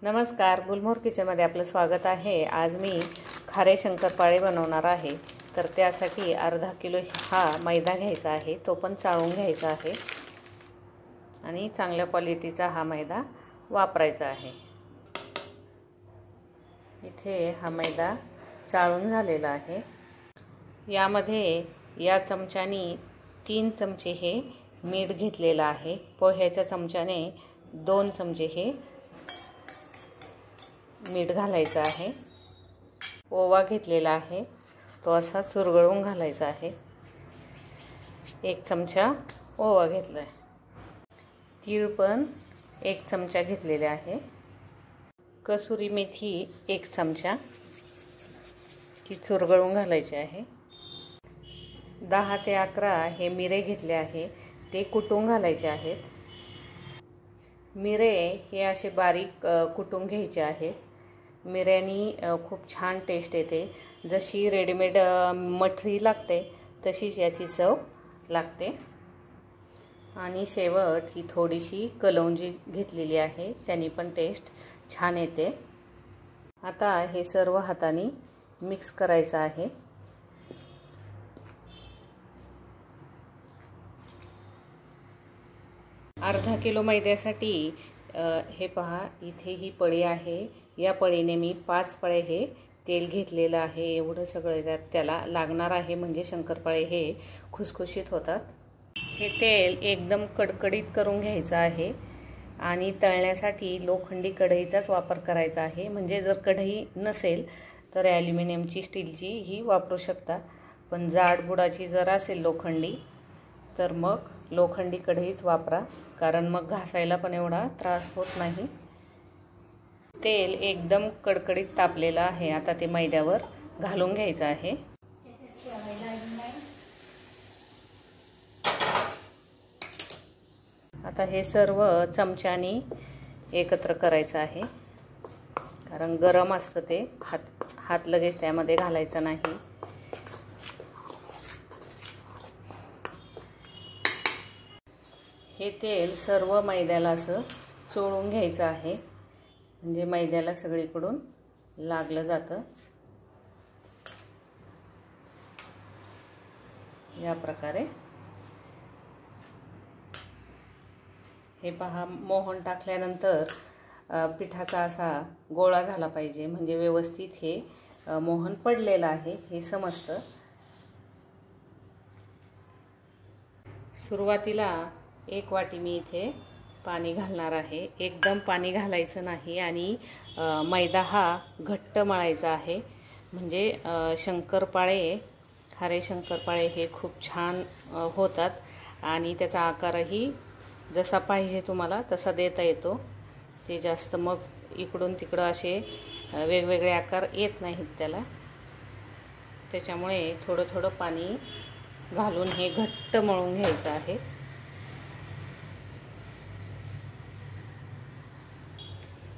नमस्कार, गुलमोहर किचनमध्ये आपलं स्वागत आहे। आज मी खारे शंकरपाळे बनवणार आहे। तर त्यासाठी अर्धा किलो हा मैदा घ्यायचा आहे, तो पण चाळून घ्यायचा आहे आणि चांगल्या क्वालिटीचा हा मैदा वापरायचा आहे। इथे हा मैदा चाळून झालेला आहे। यामध्ये या चमच्याने 3 चमचे हे मीठ घेतलेलं आहे। पोह्याच्या चमच्याने 2 चमचे हे मीठ घालायचं आहे। ओवा घेतलेला आहे, तो असा चुरगळून घालायचा आहे। 1 चमचा ओवा घेतलाय। तीळ पण 1 चमचा घेतलेले आहे। कसुरी मेथी 1 चमचा ती चुरगळून घालायची आहे। 10 ते 11 हे मिरे घेतले आहे, ते कुटून घालायचे आहेत। मिरे हे असे बारीक कुटून घ्यायचे आहेत। मिऱ्यानी खूप छान टेस्ट येते। जशी रेडीमेड मठरी लागते तशीच याची चव लागते। आणि शेवट ही थोडीशी कलौंजी घेतलेली आहे, त्यानी पण टेस्ट छान येते। आता हे सर्व हाताने मिक्स करायचं आहे। अर्धा किलो मैद्यासाठी हे पहा, इथे ही पळी आहे। या पळीने मी 5 पळे हे तेल घेतलेलं आहे। एवढं सगळं त्याला लागणार आहे, म्हणजे शंकरपाळे हे खुसखुशीत होतात। हे तेल एकदम कडकडीत करून घ्यायचं आहे आणि तळण्यासाठी लोखंडी कढईचाच वापर करायचा आहे। म्हणजे जर कढई नसेल तर ॲल्युमिनियमची, स्टीलची ही वापरू शकता, पण जाड बुडाची जर असेल लोखंडी तर मग लोखंडी कढईच वापरा, कारण मग घासायला पण एवढा त्रास होत नाही। तेल एकदम कडकडीत तापलेलं आहे। आता ते मैद्यावर घालून घ्यायचं आहे। आता हे सर्व चमच्यानी एकत्र करायचं आहे, कारण गरम असतं ते। हात लगेच त्यामध्ये घालायचा नाही। हे तेल सर्व मैद्याला असं चोळून घ्यायचं आहे, म्हणजे मैद्याला सगळीकडून लागलं जातं। या प्रकारे हे पहा, मोहन टाकल्यानंतर पिठाचा असा गोळा झाला पाहिजे, म्हणजे व्यवस्थित हे मोहन पडलेलं आहे हे समजतं। सुरुवातीला 1 वाटी मी इथे पाणी घालणार आहे। एकदम पाणी घालायचं नाही आणि मैदा हा घट्ट मळायचा आहे, म्हणजे शंकरपाळे, खारे शंकरपाळे हे खूप छान होतात आणि त्याचा आकारही जसा पाहिजे तुम्हाला तसा देता येतो। ते जास्त मग इकडून तिकडं असे वेगवेगळे आकार येत नाहीत त्याला। त्याच्यामुळे थोडं थोडं पाणी घालून हे घट्ट मळून घ्यायचं आहे।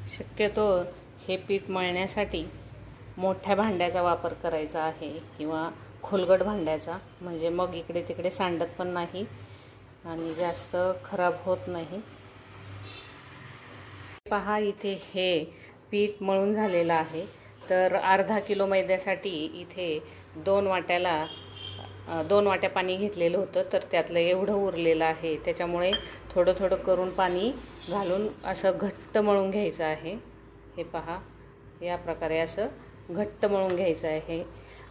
शक्यतो हे पीठ मळण्यासाठी मोठ्या भांड्याचा वापर करायचा आहे किंवा खोलगट भांड्याचा, म्हणजे मग इकडे तिकडे सांडत पण नाही आणि जास्त खराब होत नाही। पहा, इथे हे पीठ मळून झालेलं आहे। तर अर्धा किलो मैद्यासाठी इथे 2 वाट्या पाणी घेतलेलं होतं, तर त्यातलं एवढं उरलेलं आहे। त्याच्यामुळे थोडं थोडं करून पाणी घालून असं घट्ट मळून घ्यायचं आहे। हे पहा, या प्रकारे असं घट्ट मळून घ्यायचं आहे।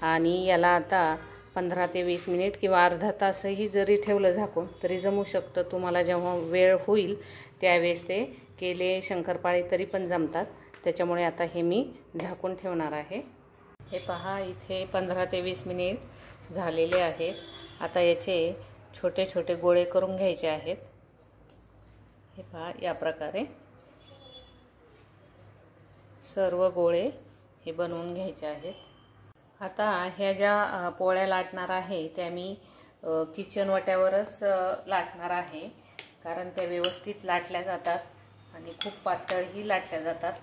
आणि याला आता 15 ते 20 मिनिट किंवा अर्धा तासही जरी ठेवलं झाकून तरी जमू शकतं। तुम्हाला जेव्हा वेळ होईल त्यावेळेस ते केले शंकरपाळे तरी पण जमतात। त्याच्यामुळे आता हे मी झाकून ठेवणार आहे। हे पहा, इथे 15 ते 20 मिनिट झालेले आहेत। आता याचे छोटे छोटे गोळे करून घ्यायचे आहेत। हे पहा, या प्रकारे सर्व गोळे हे बनवून घ्यायचे आहेत। आता ह्या ज्या पोळ्या लाटणार आहे त्या मी किचन वाट्यावरच लाटणार आहे, कारण त्या व्यवस्थित लाटल्या जातात आणि खूप पातळही लाटल्या जातात।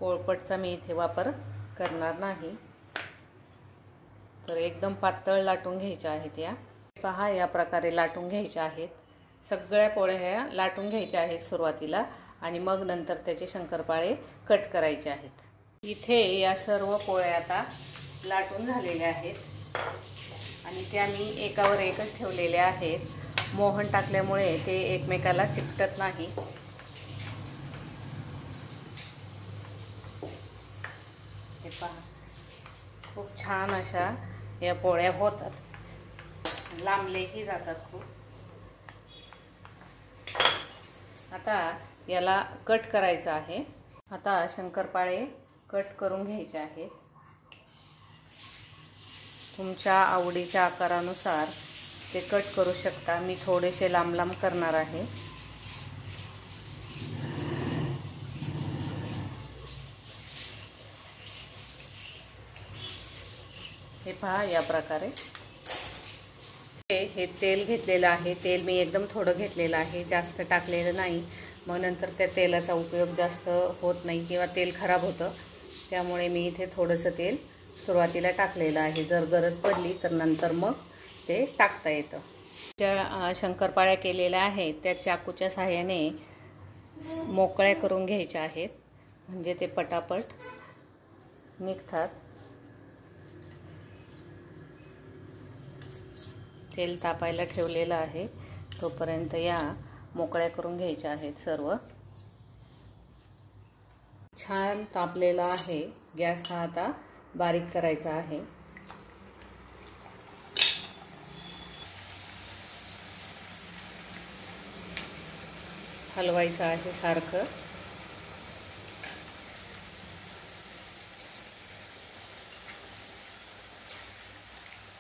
पोळपटचा मी इथे वापर करणार नाही, तर एकदम पातळ लाटून घ्यायच्या आहेत या। पहा, या प्रकारे लाटून घ्यायच्या आहेत सगळ्या पोळ्या ह्या लाटून घ्यायच्या आहेत सुरुवातीला आणि मग नंतर त्याचे शंकरपाळे कट करायचे आहेत. इथे या सर्व पोळ्या आता लाटून झालेल्या आहेत आणि त्या मी एकावर एकच ठेवलेल्या आहेत. मोहन टाकल्यामुळे ते एकमेकाला चिकटत नाही. हे पहा, खूप छान अशा या पोळ्या होतात, लांबलेही जातात खूप. आता याला कट करायचं आहे. आता शंकरपाळे कट करून घ्यायचे आहेत. तुमच्या आवडीच्या आकारानुसार ते कट करू शकता. मी थोडेसे लांब लांब करणार आहे. हे पहा, या प्रकारे. हे तेल घेतलेलं आहे. तेल मी एकदम थोडं घेतलेलं आहे, जास्त टाकलेलं नाही. मग नंतर त्या तेलाचा उपयोग जास्त होत नाही किंवा तेल खराब होतं. त्यामुळे मी इथे थोडंसं तेल सुरुवातीला टाकलेलं आहे. जर गरज पडली तर नंतर मग ते टाकता येतं. ज्या शंकरपाळ्या केलेल्या आहेत त्या चाकूच्या सहाय्याने मोकळ्या करून घ्यायच्या आहेत, म्हणजे ते पटापट निघतात. तेल तापायला ठेवलेलं आहे, तोपर्यंत या मोकळ्या करून घ्यायच्या आहेत सर्व. छान तापलेला आहे. गॅस हा आता बारीक करायचा आहे. हलवायचं आहे सारखं.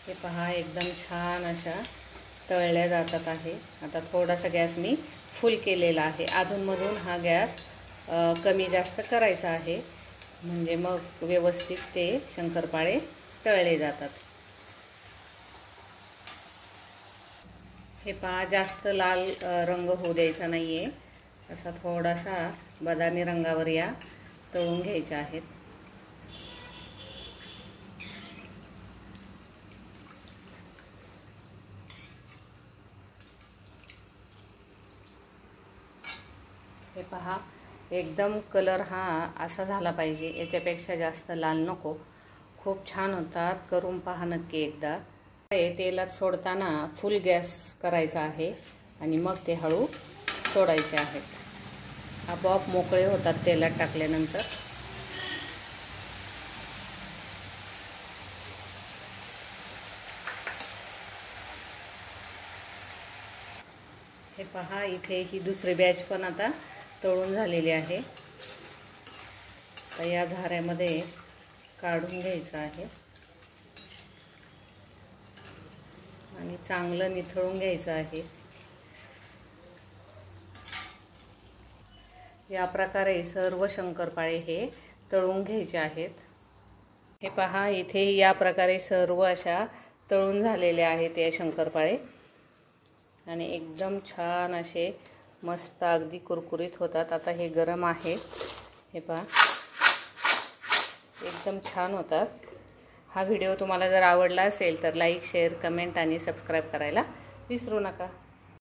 हे पहा, एकदम छान अशा तळल्या जातात आहे. आता थोडासा गॅस मी फुल केलेला आहे. अधूनमधून हा गॅस कमी जास्त करायचा आहे, म्हणजे मग व्यवस्थित ते शंकरपाळे तळले जातात. हे पहा, जास्त लाल रंग होऊ द्यायचा नाही आहे. असा थोडासा बदामी रंगावर या तळून घ्यायच्या आहेत. हे पहा, एकदम कलर हा असा झाला पाहिजे, याच्यापेक्षा जास्त लाल नको. खूप छान होतात. करून पहा नक्की एकदा. तेलात सोडताना फुल गॅस करायचा आहे आणि मग ते हळू सोडायचे आहेत. आपोआप मोकळे होतात तेलात टाकल्यानंतर. हे पहा, इथे ही दुसरी बॅच पण आता तळून झालेली आहे. तर या झाऱ्यामध्ये काढून घ्यायचं आहे आणि चांगलं निथळून घ्यायचं आहे. या प्रकारे सर्व शंकरपाळे हे तळून घ्यायचे आहेत. हे पहा, इथे या प्रकारे सर्व अशा तळून झालेले आहेत या शंकरपाळे आणि एकदम छान असे मस्त अगदी कुरकुरीत होतात. आता हे गरम आहे. हे पहा, एकदम छान होतात. हा व्हिडिओ तुम्हाला जर आवडला असेल तर लाईक, शेअर, कमेंट आणि सबस्क्राईब करायला विसरू नका.